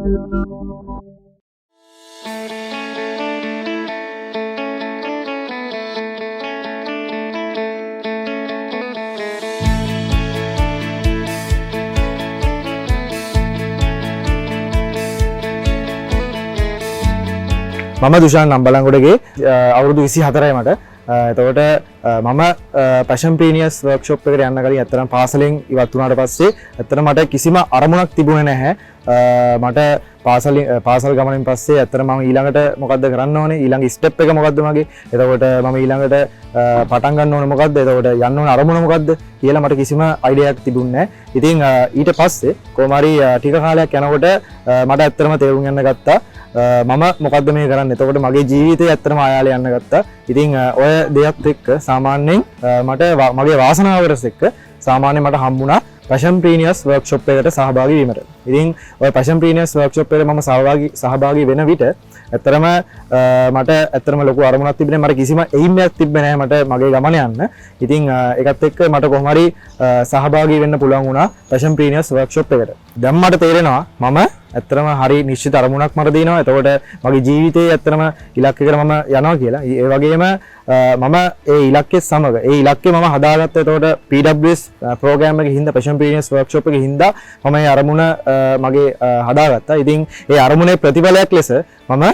මම දුෂාන් නම්බලංගොඩගේ අවුරුදු 24යි මට. එතකොට මම පැෂන්ප්‍රීනියර්ස් වර්ක්ෂොප් එකට යන්න කලින් ඇත්තටම පාසලෙන් ඉවත් වුණාට පස්සේ ඇත්තටම මට කිසිම අරමුණක් තිබුණේ නැහැ. මට පාසල් ගමනින් පස්සේ ඇත්තටම මම ඊළඟට මොකද්ද කරන්න ඕනේ? ඊළඟ ස්ටෙප් එක මොකද්ද මගේ? එතකොට මම ඊළඟට පටන් ගන්න ඕනේ මොකද්ද? එතකොට යන්න ඕන අරමුණ මොකද්ද කියලා මට කිසිම අයිඩියාවක් තිබුණේ නැහැ. ඉතින් ඊට පස්සේ කොහොම හරි ටික කාලයක් යනකොට මට ඇත්තටම තේරුම් ගන්න ගත්තා මම මොකද්ද මේ කරන්නේ. එතකොට මගේ ජීවිතේ ඇත්තටම ආයාලේ යන්න ගත්තා. ඉතින් ඔය දෙයත් එක්ක සාමාන්‍යයෙන් මට මගේ වාසනාවකට එක්ක සාමාන්‍යයෙන් මට හම්බුණා පැෂන්ප්‍රීනියර්ස් වර්ක්ෂොප් එකට සහභාගී වීමට. ඉතින් ඔය පැෂන්ප්‍රීනියර්ස් වර්ක්ෂොප් එකට මම සහභාගී වෙන විට ඇත්තටම මට ඇත්තටම ලොකු අරමුණක් තිබුණේ. මට කිසිම එයිම් එකක් තිබ්බේ නැහැ මට මගේ ගමන යන්න. ඉතින් ඒකත් එක්ක මට කොහොම හරි සහභාගී වෙන්න පුළුවන් වුණා පැෂන්ප්‍රීනියර්ස් වර්ක්ෂොප් එකට. දැන් මට තේරෙනවා මම ඇත්තටම හරි නිශ්චිත අරමුණක් මට දෙනවා. එතකොට මගේ ජීවිතයේ ඇත්තටම ඉලක්කයකට මම යනවා කියලා. ඒ වගේම මම ඒ ඉලක්කයේ සමග ඒ ඉලක්කය මම හදාගත්තා. එතකොට PWS ප්‍රෝග්‍රෑම් එකේ හින්දා පැෂන්ප්‍රීනියර්ස් වර්ක්ෂොප් එකේ හින්දා මම මේ අරමුණ මගේ හදාගත්තා. ඉතින් ඒ අරමුණේ ප්‍රතිඵලයක් ලෙස මම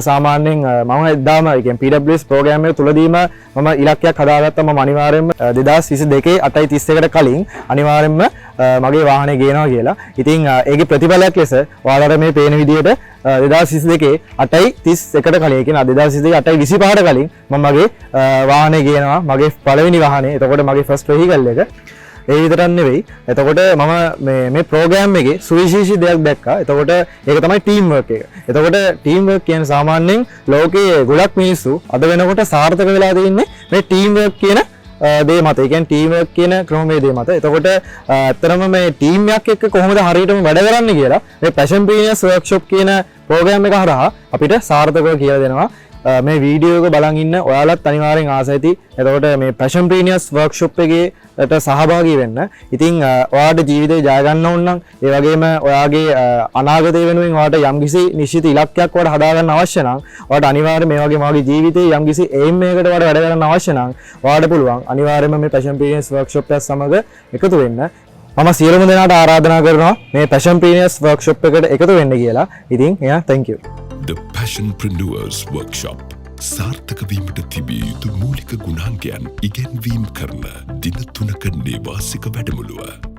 සාමාන්‍යයෙන් මම එදාම කියන්නේ PWS ප්‍රෝග්‍රෑම් එක තුලදීම මම ඉලක්කයක් හදාගත්තා. මම අනිවාර්යයෙන්ම 2022 8:31කට කලින් අනිවාර්යයෙන්ම මගේ වාහනේ ගේනවා කියලා. ඉතින් ඒකේ ප්‍රතිඵලයක් ලෙස ඔයාලට මේ පේන විදිහට 2022 8:31කට කලින් කියන 2022 8:25ට කලින් මම මගේ වාහනේ ගේනවා. මගේ පළවෙනි වාහනේ. එතකොට මගේ ෆස්ට් වෙහිකල් එක. ඒ විතරක් නෙවෙයි. එතකොට මම මේ ප්‍රෝග්‍රෑම් එකේ සුවිශේෂී දෙයක් දැක්කා. එතකොට ඒක තමයි ටීම් වර්ක් එක. එතකොට ටීම් වර්ක් කියන්නේ සාමාන්‍යයෙන් ලෝකයේ ගොඩක් මිනිස්සු අද වෙනකොට සාර්ථක වෙලා තියෙන්නේ මේ ටීම් වර්ක් කියන දේ මත. ඒ කියන්නේ ටීම් වර්ක් කියන ක්‍රමවේදය මත. එතකොට ඇත්තටම මේ ටීම් එකක් එක්ක කොහොමද හරියටම වැඩ කරන්නේ කියලා මේ පැෂන්ප්‍රීනියර්ස් වර්ක්ෂොප් කියන ප්‍රෝග්‍රෑම් එක හරහා අපිට සාර්ථකව කියලා දෙනවා. මේ වීඩියෝ එක බලන් ඉන්න ඔයාලත් අනිවාර්යෙන් ආස ඇති. එතකොට මේ පැෂන්ප්‍රීනියර්ස් වර්ක්ෂොප් එකේට සහභාගී වෙන්න. ඉතින් ඔයාලට ජීවිතේ ජය ගන්න ඕන නම් ඒ වගේම ඔයාගේ අනාගතය වෙනුවෙන් ඔයාලට යම්කිසි නිශ්චිත ඉලක්කයක් ඔයාලට හදා ගන්න අවශ්‍ය නම් ඔයාලට අනිවාර්යයෙන් මේ වගේ මාගේ ජීවිතේ යම්කිසි එයිම් එකකට ඔයාලට වැඩ කරන්න අවශ්‍ය නම් ඔයාලට පුළුවන් අනිවාර්යයෙන්ම මේ පැෂන්ප්‍රීනියර්ස් වර්ක්ෂොප් එක සමග එකතු වෙන්න. මම සියලුම දෙනාට ආරාධනා කරනවා මේ පැෂන්ප්‍රීනියර්ස් වර්ක්ෂොප් එකට එකතු වෙන්න කියලා. ඉතින් thank you. The Passionpreneurs Workshop සාර්ථක වීමට තිබිය යුතු මූලික ගුණාංගයන් ඉගෙනවීම කරන දින 3ක නේවාසික වැඩමුළුව.